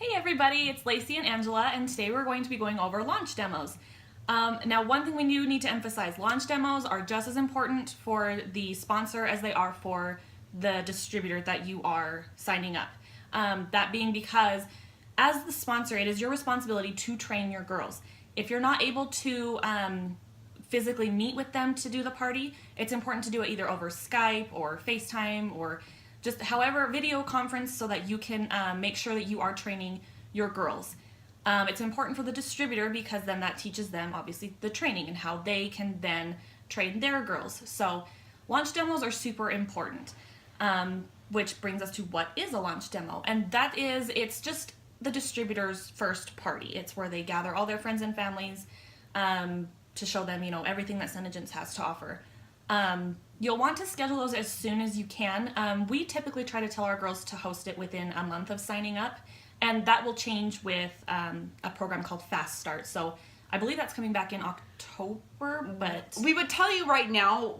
Hey everybody, it's Lacey and Angela, and today we're going to be going over launch demos. Now, one thing we do need to emphasize, launch demos are just as important for the sponsor as they are for the distributor that you are signing up. That being because as the sponsor, it is your responsibility to train your girls. If you're not able to physically meet with them to do the party, it's important to do it either over Skype or FaceTime or just however, video conference, so that you can make sure that you are training your girls. It's important for the distributor because then that teaches them, obviously, the training and how they can then train their girls. So launch demos are super important, which brings us to what is a launch demo. And that is, it's just the distributor's first party. It's where they gather all their friends and families to show them, everything that SeneGence has to offer. You'll want to schedule those as soon as you can. We typically try to tell our girls to host it within a month of signing up, and that will change with a program called Fast Start. So I believe that's coming back in October, but we would tell you right now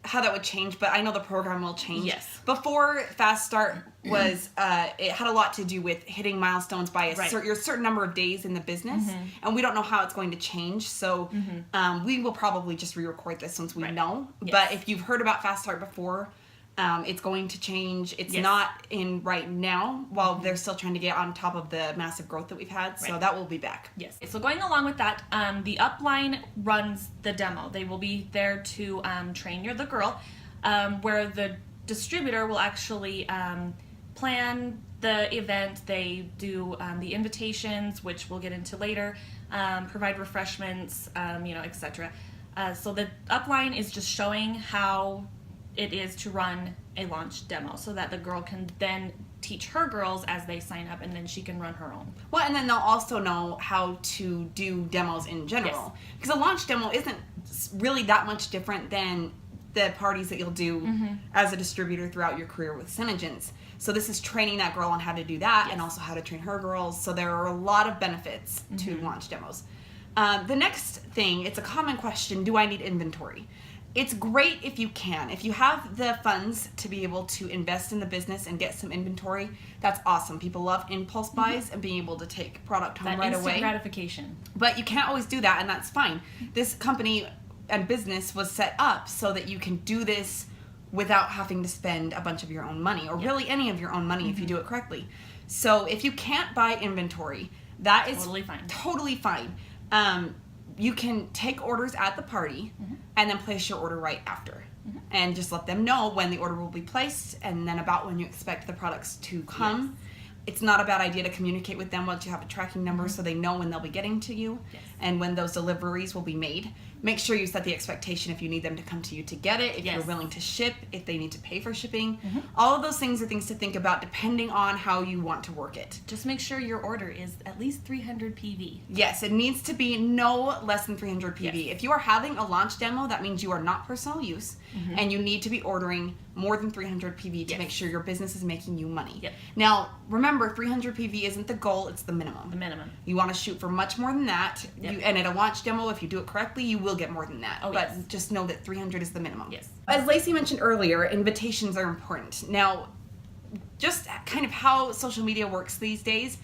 how that would change, but I know the program will change. Yes. Before Fast Start was, it had a lot to do with hitting milestones by your certain number of days in the business, and we don't know how it's going to change, so we will probably just re-record this once we know. Yes. But if you've heard about Fast Start before, it's going to change. It's not in right now while they're still trying to get on top of the massive growth that we've had, so that will be back. Yes. So going along with that, the upline runs the demo. They will be there to train the girl, where the distributor will actually plan the event. They do the invitations, which we'll get into later, provide refreshments, etc. So the upline is just showing how it is to run a launch demo so that the girl can then teach her girls as they sign up, and then she can run her own. Well, and then they'll also know how to do demos in general. Because a launch demo isn't really that much different than the parties that you'll do as a distributor throughout your career with SeneGence. So this is training that girl on how to do that and also how to train her girls. So there are a lot of benefits to launch demos. The next thing, it's a common question, do I need inventory? It's great if you can. If you have the funds to be able to invest in the business and get some inventory, that's awesome. People love impulse buys and being able to take product home right away. Instant gratification. But you can't always do that, and that's fine. This company and business was set up so that you can do this without having to spend a bunch of your own money, or really any of your own money if you do it correctly. So if you can't buy inventory, that is totally fine. You can take orders at the party and then place your order right after. And just let them know when the order will be placed and then about when you expect the products to come. Yes. It's not a bad idea to communicate with them once you have a tracking number so they know when they'll be getting to you and when those deliveries will be made. Make sure you set the expectation if you need them to come to you to get it, if you're willing to ship, if they need to pay for shipping. All of those things are things to think about depending on how you want to work it. Just make sure your order is at least 300 PV. Yes, it needs to be no less than 300 PV. If you are having a launch demo, that means you are not personal use and you need to be ordering more than 300 PV to make sure your business is making you money. Now, remember, 300 PV isn't the goal, it's the minimum. The minimum. You want to shoot for much more than that. And at a launch demo, if you do it correctly, you will get more than that. But just know that 300 is the minimum. Yes. As Lacey mentioned earlier, invitations are important. Now, just kind of how social media works these days,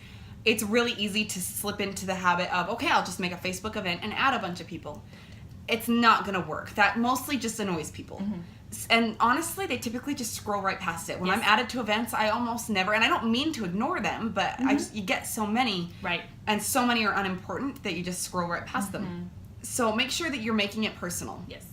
it's really easy to slip into the habit of, okay, I'll just make a Facebook event and add a bunch of people. It's not going to work. That mostly just annoys people. And honestly, they typically just scroll right past it. When I'm added to events, I almost never, and I don't mean to ignore them, but you get so many. Right. And so many are unimportant that you just scroll right past them. So make sure that you're making it personal. Yes.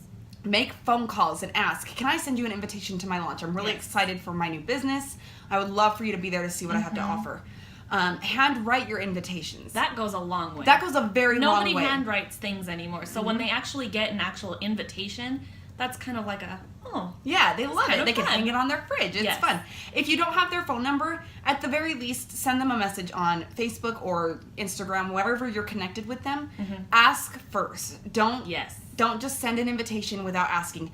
Make phone calls and ask, can I send you an invitation to my launch? I'm really excited for my new business. I would love for you to be there to see what I have to offer. Handwrite your invitations. That goes a long way. That goes a very long way. Nobody handwrites things anymore. So when they actually get an actual invitation, that's kind of like yeah, they love it. They can hang it on their fridge. It's fun. If you don't have their phone number, at the very least, send them a message on Facebook or Instagram, wherever you're connected with them. Ask first. Don't just send an invitation without asking.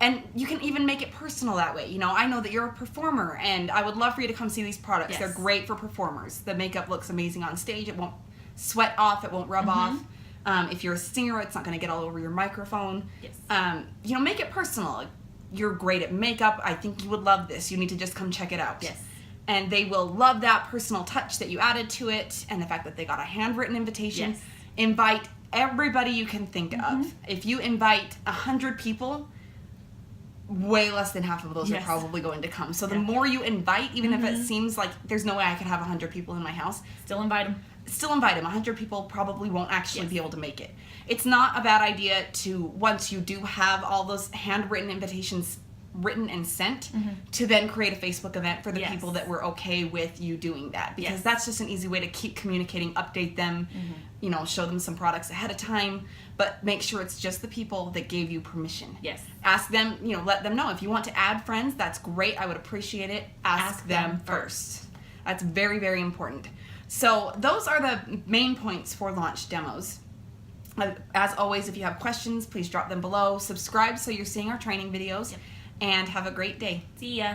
And you can even make it personal that way. I know that you're a performer, and I would love for you to come see these products. They're great for performers. The makeup looks amazing on stage. It won't sweat off. It won't rub off. If you're a singer, it's not going to get all over your microphone. Make it personal. You're great at makeup. I think you would love this. You need to just come check it out. Yes. and they will love that personal touch that you added to it and the fact that they got a handwritten invitation. Yes. Invite everybody you can think of. If you invite 100 people, way less than half of those are Yes. probably going to come. So the Yeah. more you invite, even if it seems like there's no way I could have 100 people in my house, Still invite them. still invite them. 100 people probably won't actually Yes. be able to make it. It's not a bad idea to, once you do have all those handwritten invitations written and sent, to then create a Facebook event for the Yes. people that were okay with you doing that, because Yes. that's just an easy way to keep communicating, update them, you know, show them some products ahead of time, but make sure it's just the people that gave you permission. Yes. Ask them, you know, let them know if you want to add friends, that's great, I would appreciate it. Ask them them first. That's very, very important. So those are the main points for launch demos. As always, if you have questions, please drop them below. Subscribe so you're seeing our training videos. Yep. And have a great day. See ya.